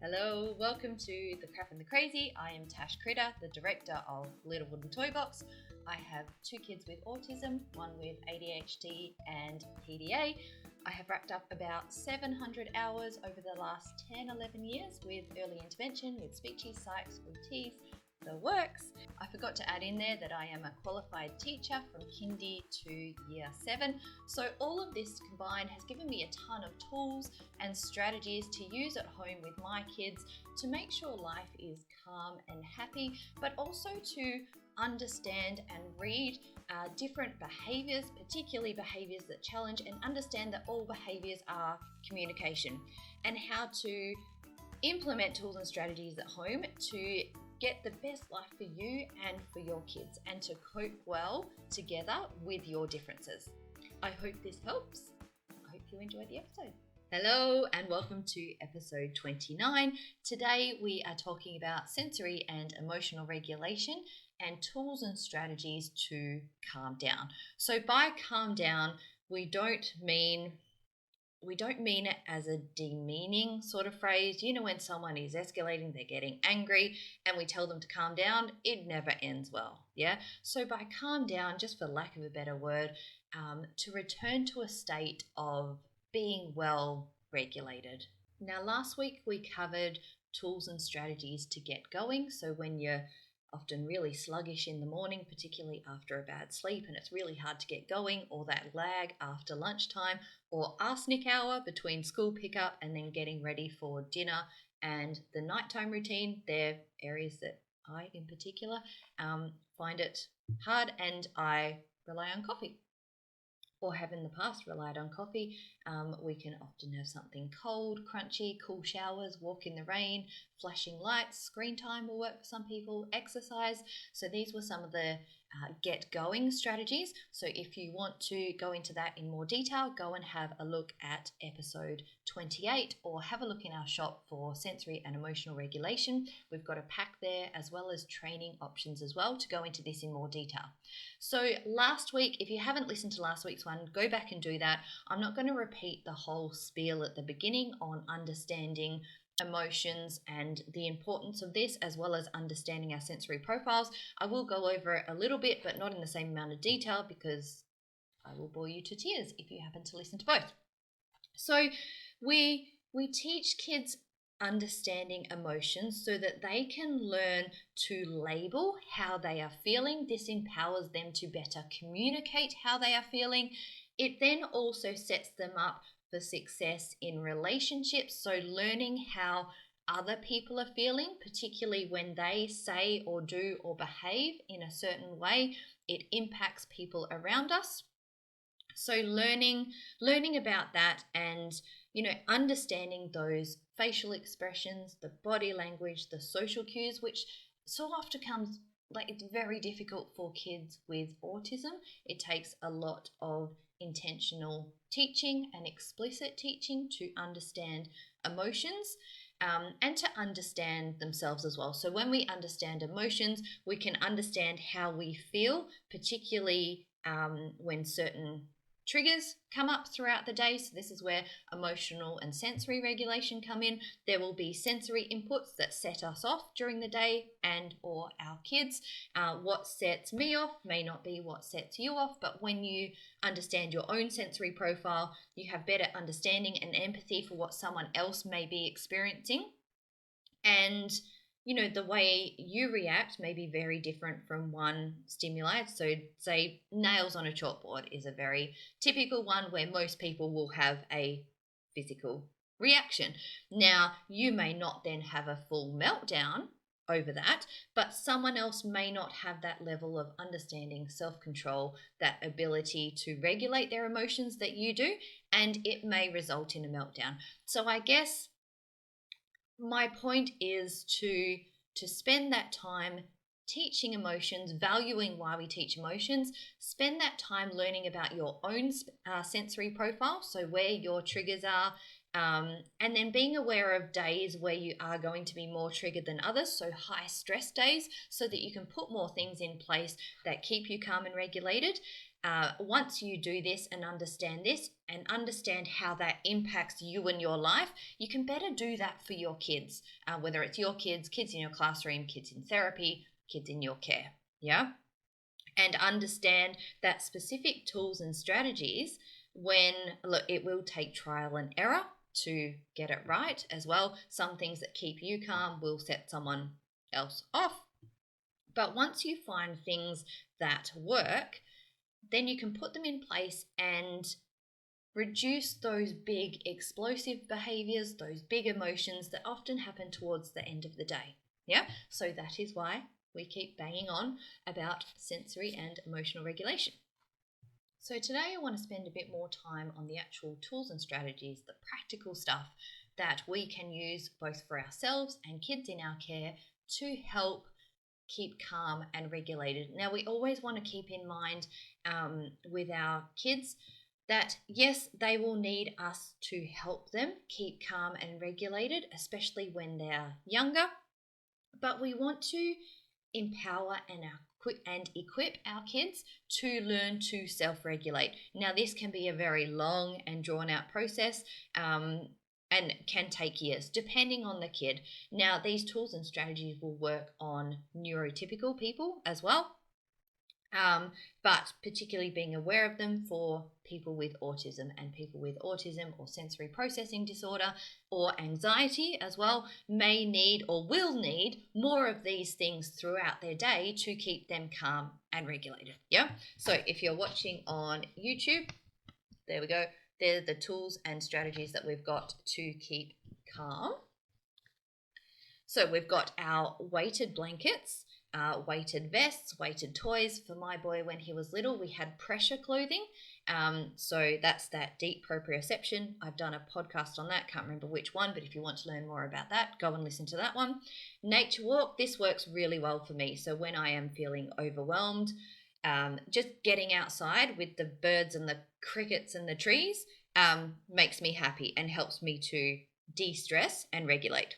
Hello, welcome to The Crap and the Crazy. I am Tash Critter, the director of Little Wooden Toy Box. I have two kids with autism, one with ADHD and PDA. I have racked up about 700 hours over the last 10-11 years with early intervention, with speechies, psychs, OTs, the works. I forgot to add in there that I am a qualified teacher from kindy to year 7. So all of this combined has given me a ton of tools and strategies to use at home with my kids to make sure life is calm and happy, but also to understand and read different behaviours, particularly behaviours that challenge, and understand that all behaviours are communication, and how to implement tools and strategies at home to get the best life for you and for your kids, and to cope well together with your differences. I hope this helps. I hope you enjoyed the episode. Hello and welcome to episode 29. Today we are talking about sensory and emotional regulation and tools and strategies to calm down. So by calm down, we don't mean it as a demeaning sort of phrase. You know, when someone is escalating, they're getting angry, and we tell them to calm down, it never ends well. Yeah. So by calm down, just for lack of a better word, to return to a state of being well regulated. Now, last week we covered tools and strategies to get going. So when you're often really sluggish in the morning, particularly after a bad sleep, and it's really hard to get going, or that lag after lunchtime, or arsenic hour between school pickup and then getting ready for dinner and the nighttime routine, they're areas that I in particular find it hard, and I rely on coffee, or have in the past relied on coffee. We can often have something cold, crunchy, cool showers, walk in the rain, flashing lights, screen time will work for some people, exercise. So these were some of the get going strategies. So if you want to go into that in more detail, go and have a look at episode 28, or have a look in our shop for sensory and emotional regulation. We've got a pack there, as well as training options as well, to go into this in more detail. So last week, if you haven't listened to last week's one, go back and do that. I'm not going to repeat the whole spiel at the beginning on understanding emotions and the importance of this, as well as understanding our sensory profiles. I will go over it a little bit, but not in the same amount of detail, because I will bore you to tears if you happen to listen to both. So we teach kids understanding emotions so that they can learn to label how they are feeling. This empowers them to better communicate how they are feeling. It then also sets them up for success in relationships. So learning how other people are feeling, particularly when they say or do or behave in a certain way, it impacts people around us. So learning about that, and understanding those facial expressions, the body language, the social cues, which so often comes, like, it's very difficult for kids with autism. It takes a lot of intentional teaching and explicit teaching to understand emotions, and to understand themselves as well. So when we understand emotions, we can understand how we feel, particularly when certain triggers come up throughout the day. So this is where emotional and sensory regulation come in. There will be sensory inputs that set us off during the day and or our kids. What sets me off may not be what sets you off, but when you understand your own sensory profile, you have better understanding and empathy for what someone else may be experiencing. And the way you react may be very different from one stimuli. So say nails on a chalkboard is a very typical one where most people will have a physical reaction. Now, you may not then have a full meltdown over that, but someone else may not have that level of understanding, self-control, that ability to regulate their emotions that you do, and it may result in a meltdown. So I guess my point is to spend that time teaching emotions, valuing why we teach emotions, spend that time learning about your own sensory profile, so where your triggers are, and then being aware of days where you are going to be more triggered than others, so high stress days, so that you can put more things in place that keep you calm and regulated. Once you do this and understand how that impacts you and your life, you can better do that for your kids, whether it's your kids, kids in your classroom, kids in therapy, kids in your care. Yeah. And understand that specific tools and strategies, when look, it will take trial and error to get it right as well. Some things that keep you calm will set someone else off. But once you find things that work, then you can put them in place and reduce those big explosive behaviors, those big emotions that often happen towards the end of the day. Yeah, so that is why we keep banging on about sensory and emotional regulation. So today I want to spend a bit more time on the actual tools and strategies, the practical stuff that we can use both for ourselves and kids in our care to help keep calm and regulated. Now, we always want to keep in mind with our kids that yes, they will need us to help them keep calm and regulated, especially when they're younger, but we want to empower and equip our kids to learn to self-regulate. Now, this can be a very long and drawn-out process, and can take years, depending on the kid. Now, these tools and strategies will work on neurotypical people as well, but particularly being aware of them for people with autism, and people with autism or sensory processing disorder or anxiety as well may need or will need more of these things throughout their day to keep them calm and regulated. Yeah. So if you're watching on YouTube, there we go. They're the tools and strategies that we've got to keep calm. So we've got our weighted blankets, weighted vests, weighted toys. For my boy, when he was little, we had pressure clothing. So that's that deep proprioception. I've done a podcast on that. Can't remember which one, but if you want to learn more about that, go and listen to that one. Nature walk. This works really well for me. So when I am feeling overwhelmed, just getting outside with the birds and the crickets and the trees makes me happy and helps me to de-stress and regulate.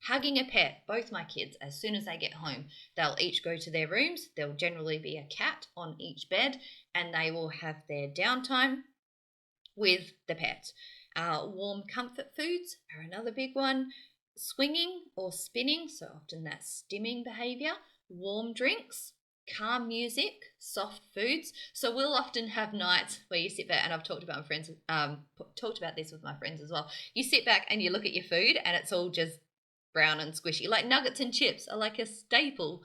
Hugging a pet, both my kids, as soon as they get home, they'll each go to their rooms. There'll generally be a cat on each bed, and they will have their downtime with the pet. Warm comfort foods are another big one. Swinging or spinning, so often that's stimming behavior. Warm drinks, calm music, soft foods. So we'll often have nights where you sit back, and I've talked about this with my friends as well. You sit back and you look at your food, and it's all just brown and squishy. Like nuggets and chips are like a staple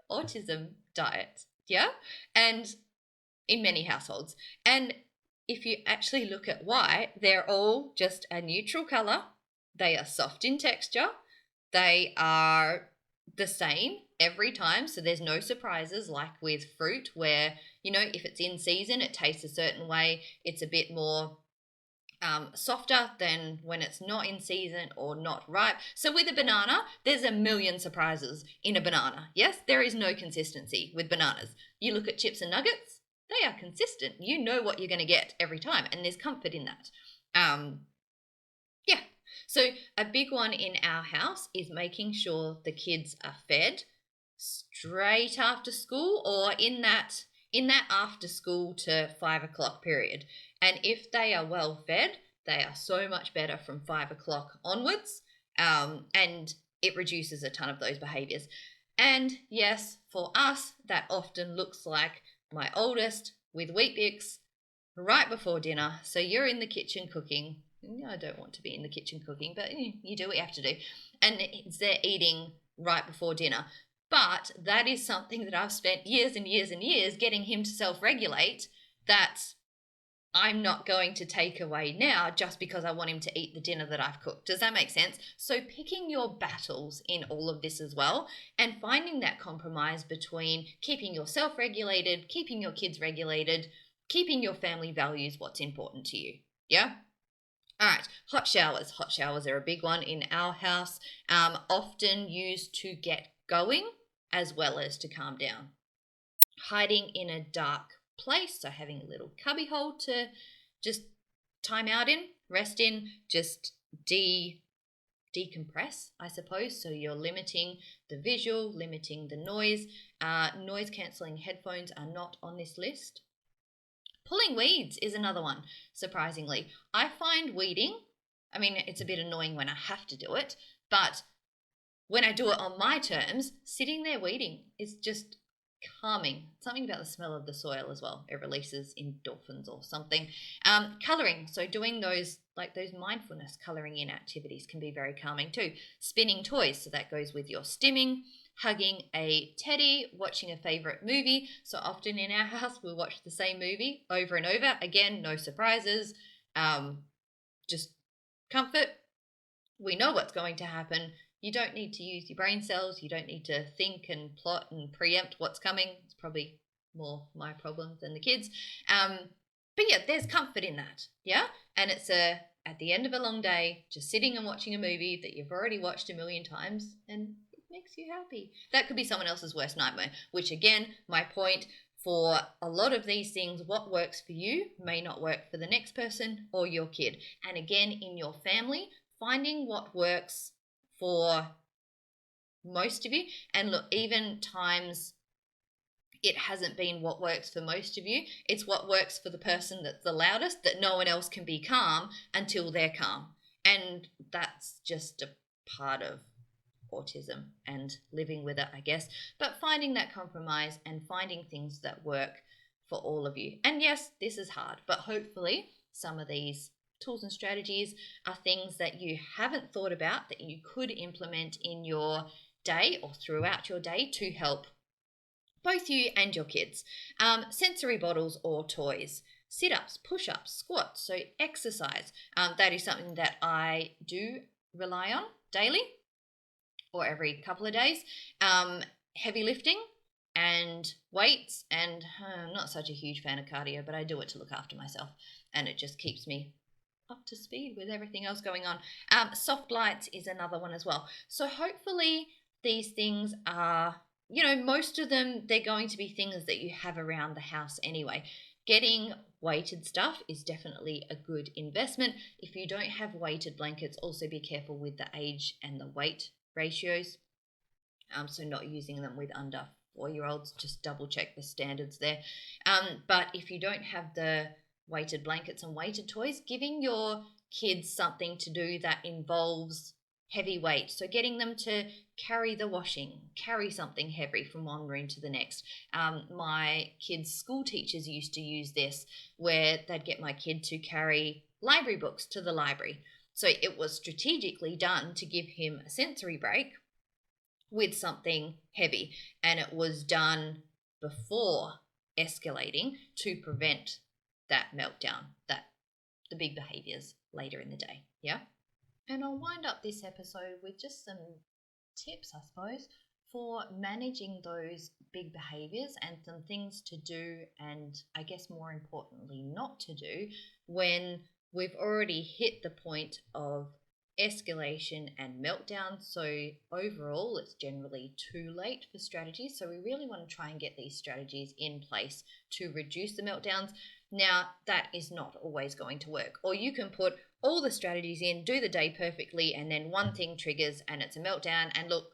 autism diet. Yeah, and in many households. And if you actually look at why, they're all just a neutral color. They are soft in texture. They are the same every time, so there's no surprises like with fruit where, if it's in season, it tastes a certain way. It's a bit more softer than when it's not in season or not ripe. So with a banana, there's a million surprises in a banana. Yes, there is no consistency with bananas. You look at chips and nuggets, they are consistent. You know what you're going to get every time, and there's comfort in that. Yeah. So a big one in our house is making sure the kids are fed straight after school, or in that after school to 5 o'clock period. And if they are well fed, they are so much better from 5 o'clock onwards, and it reduces a ton of those behaviors. And yes, for us, that often looks like my oldest with Weet-Bix right before dinner. So you're in the kitchen cooking. I don't want to be in the kitchen cooking, but you do what you have to do. And they're eating right before dinner. But that is something that I've spent years and years and years getting him to self-regulate, that I'm not going to take away now just because I want him to eat the dinner that I've cooked. Does that make sense? So picking your battles in all of this as well, and finding that compromise between keeping yourself regulated, keeping your kids regulated, keeping your family values what's important to you. Yeah? All right, hot showers. Hot showers are a big one in our house, often used to get going as well as to calm down. Hiding in a dark place, so having a little cubby hole to just time out in, rest in, just decompress, I suppose. So you're limiting the visual, limiting the noise. Noise cancelling headphones are not on this list. Pulling weeds is another one, surprisingly. I find weeding, I mean, it's a bit annoying when I have to do it, but when I do it on my terms, sitting there weeding is just calming. Something about the smell of the soil as well. It releases endorphins or something. Colouring, so doing those mindfulness colouring in activities can be very calming too. Spinning toys, so that goes with your stimming. Hugging a teddy, watching a favourite movie. So often in our house we'll watch the same movie over and over. Again, no surprises, just comfort. We know what's going to happen. You don't need to use your brain cells. You don't need to think and plot and preempt what's coming. It's probably more my problem than the kids. But yeah, there's comfort in that. Yeah. And it's at the end of a long day, just sitting and watching a movie that you've already watched a million times, and it makes you happy. That could be someone else's worst nightmare, which again, my point, for a lot of these things, what works for you may not work for the next person or your kid. And again, in your family, finding what works for most of you. And look, even times it hasn't been what works for most of you, it's what works for the person that's the loudest, that no one else can be calm until they're calm. And that's just a part of autism and living with it, I guess. But finding that compromise and finding things that work for all of you. And yes, this is hard, but hopefully some of these tools and strategies are things that you haven't thought about that you could implement in your day or throughout your day to help both you and your kids. Sensory bottles or toys, sit-ups, push-ups, squats, so exercise. That is something that I do rely on daily or every couple of days. Heavy lifting and weights, and I'm not such a huge fan of cardio, but I do it to look after myself, and it just keeps me up to speed with everything else going on. Soft lights is another one as well. So hopefully these things are, most of them, they're going to be things that you have around the house anyway. Getting weighted stuff is definitely a good investment. If you don't have weighted blankets, also be careful with the age and the weight ratios. So not using them with under 4-year-olds, just double check the standards there. But if you don't have the weighted blankets and weighted toys, giving your kids something to do that involves heavy weight. So getting them to carry the washing, carry something heavy from one room to the next. My kids' school teachers used to use this, where they'd get my kid to carry library books to the library. So it was strategically done to give him a sensory break with something heavy, and it was done before escalating to prevent that meltdown, the big behaviors later in the day. Yeah. And I'll wind up this episode with just some tips, I suppose, for managing those big behaviors and some things to do, and I guess more importantly not to do, when we've already hit the point of escalation and meltdown. So overall, it's generally too late for strategies. So we really want to try and get these strategies in place to reduce the meltdowns. Now, that is not always going to work. Or you can put all the strategies in, do the day perfectly, and then one thing triggers and it's a meltdown. And look,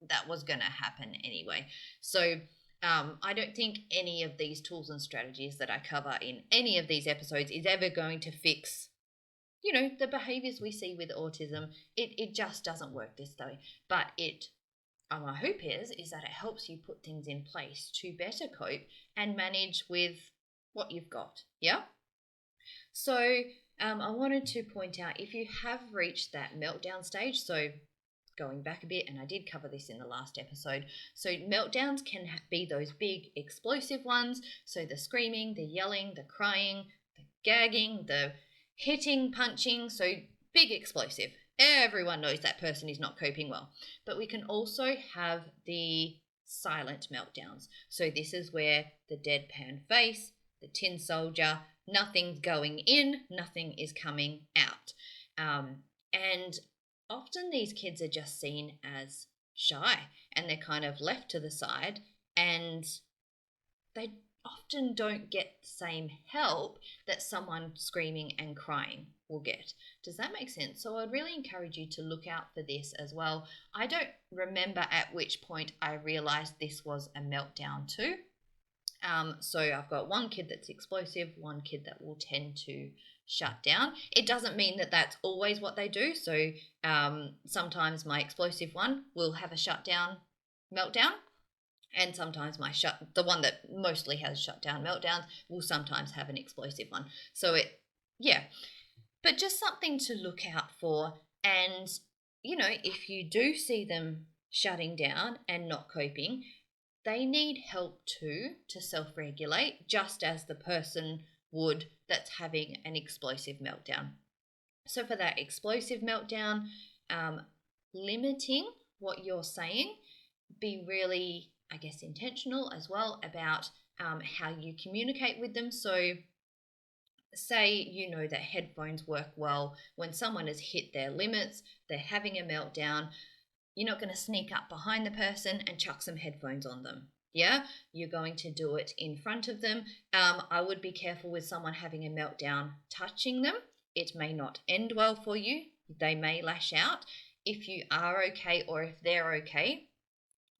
that was going to happen anyway. So I don't think any of these tools and strategies that I cover in any of these episodes is ever going to fix the behaviors we see with autism. It just doesn't work this way. But my hope is that it helps you put things in place to better cope and manage with what you've got. Yeah. So I wanted to point out, if you have reached that meltdown stage, so going back a bit, and I did cover this in the last episode, so meltdowns can be those big explosive ones. So the screaming, the yelling, the crying, the gagging, the hitting, punching, so big explosive. Everyone knows that person is not coping well. But we can also have the silent meltdowns. So this is where the deadpan face, the tin soldier, nothing's going in, nothing is coming out. And often these kids are just seen as shy, and they're kind of left to the side, and they often don't get the same help that someone screaming and crying will get. Does that make sense? So I'd really encourage you to look out for this as well. I don't remember at which point I realized this was a meltdown too. So I've got one kid that's explosive, one kid that will tend to shut down. It doesn't mean that that's always what they do. So sometimes my explosive one will have a shutdown meltdown, and sometimes the one that mostly has shutdown meltdowns will sometimes have an explosive one. So but just something to look out for. And if you do see them shutting down and not coping, they need help too to self-regulate, just as the person would that's having an explosive meltdown. So for that explosive meltdown, limiting what you're saying, be really, I guess, intentional as well about how you communicate with them. So say that headphones work well when someone has hit their limits, they're having a meltdown. You're not going to sneak up behind the person and chuck some headphones on them. Yeah, you're going to do it in front of them. I would be careful with someone having a meltdown touching them. It may not end well for you. They may lash out. If you are okay, or if they're okay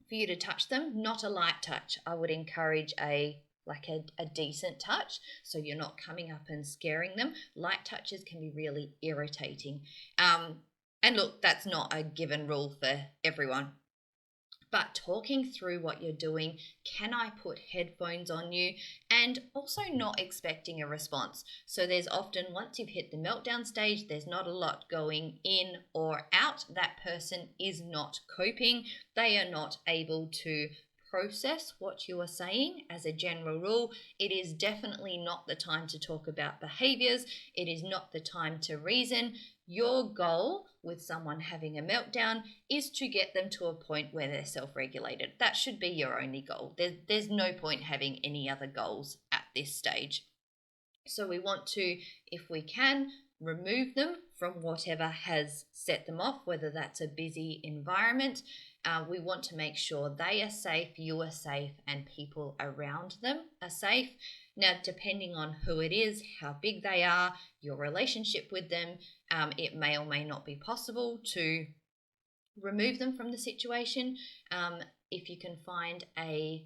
for you to touch them, not a light touch. I would encourage a decent touch, so you're not coming up and scaring them. Light touches can be really irritating. And look, that's not a given rule for everyone. But talking through what you're doing, can I put headphones on you? And also not expecting a response. So there's often, once you've hit the meltdown stage, there's not a lot going in or out. That person is not coping. They are not able to process what you are saying. As a general rule, it is definitely not the time to talk about behaviors. It is not the time to reason. Your goal with someone having a meltdown is to get them to a point where they're self-regulated. That should be your only goal. There's no point having any other goals at this stage. So we want to, if we can, remove them from whatever has set them off, whether that's a busy environment. We want to make sure they are safe, you are safe, and people around them are safe. Now, depending on who it is, how big they are, your relationship with them, it may or may not be possible to remove them from the situation. If you can find a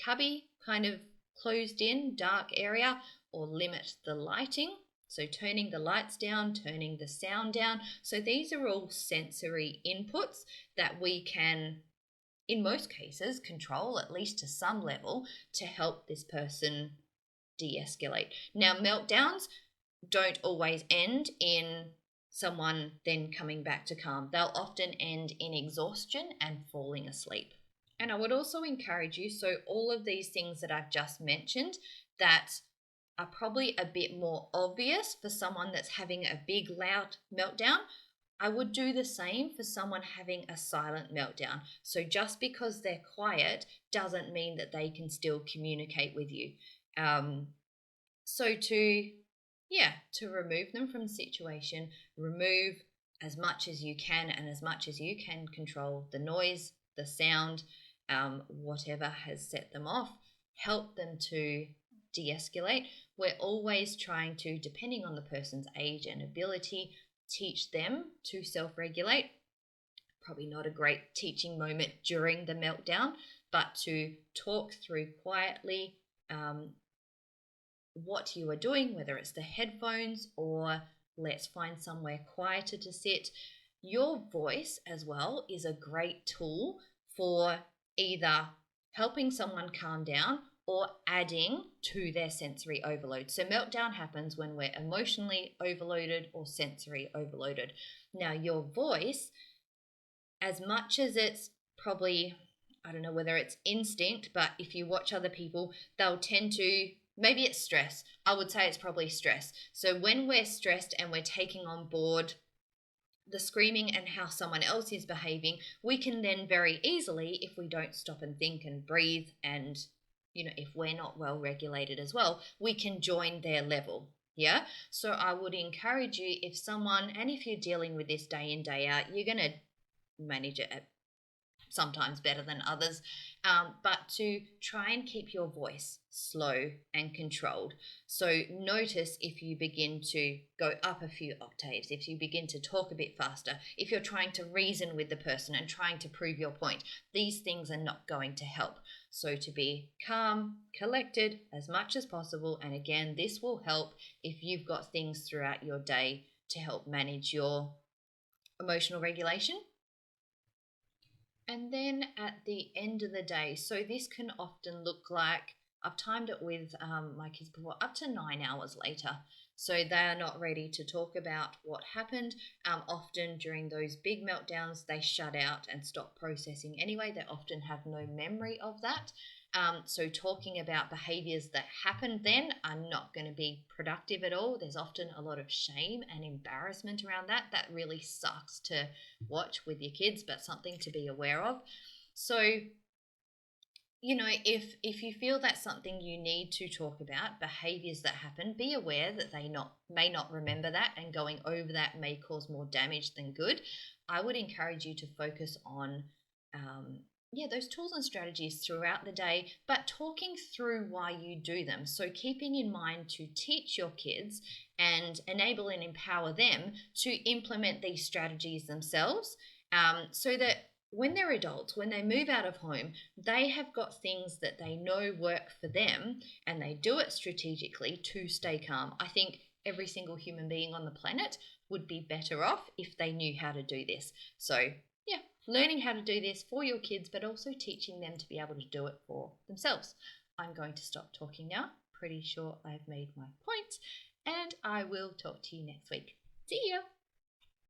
cubby kind of closed in, dark area, or limit the lighting. So turning the lights down, turning the sound down. So these are all sensory inputs that we can, in most cases, control, at least to some level, to help this person de-escalate. Now, meltdowns don't always end in someone then coming back to calm. They'll often end in exhaustion and falling asleep. And I would also encourage you, so all of these things that I've just mentioned that are probably a bit more obvious for someone that's having a big, loud meltdown, I would do the same for someone having a silent meltdown. So just because they're quiet doesn't mean that they can still communicate with you. So to remove them from the situation, remove as much as you can, and as much as you can control the noise, the sound, whatever has set them off, help them to de-escalate. We're always trying to, depending on the person's age and ability, teach them to self-regulate. Probably not a great teaching moment during the meltdown, but to talk through quietly what you are doing, whether it's the headphones or let's find somewhere quieter to sit. Your voice as well is a great tool for either helping someone calm down or adding to their sensory overload. So meltdown happens when we're emotionally overloaded or sensory overloaded. Now your voice, as much as it's probably, I don't know whether it's instinct, but if you watch other people, they'll tend to, maybe it's stress. I would say it's probably stress. So when we're stressed and we're taking on board the screaming and how someone else is behaving, we can then very easily, if we don't stop and think and breathe, and if we're not well regulated as well, we can join their level. Yeah. So I would encourage you, if someone, and if you're dealing with this day in, day out, you're going to manage it sometimes better than others, but to try and keep your voice slow and controlled. So notice if you begin to go up a few octaves, if you begin to talk a bit faster, if you're trying to reason with the person and trying to prove your point, these things are not going to help. So to be calm, collected as much as possible, and again, this will help if you've got things throughout your day to help manage your emotional regulation. And then at the end of the day, so this can often look like, I've timed it with my kids before, up to 9 hours later. So they are not ready to talk about what happened. Often during those big meltdowns, they shut out and stop processing anyway. They often have no memory of that. So talking about behaviours that happened then are not going to be productive at all. There's often a lot of shame and embarrassment around that. That really sucks to watch with your kids, but something to be aware of. So, you know, if you feel that's something you need to talk about, behaviors that happen, be aware that they may not remember that, and going over that may cause more damage than good. I would encourage you to focus on those tools and strategies throughout the day, but talking through why you do them. So keeping in mind to teach your kids and enable and empower them to implement these strategies themselves, so that when they're adults, when they move out of home, they have got things that they know work for them, and they do it strategically to stay calm. I think every single human being on the planet would be better off if they knew how to do this. So yeah, learning how to do this for your kids, but also teaching them to be able to do it for themselves. I'm going to stop talking now. Pretty sure I've made my point, and I will talk to you next week. See ya.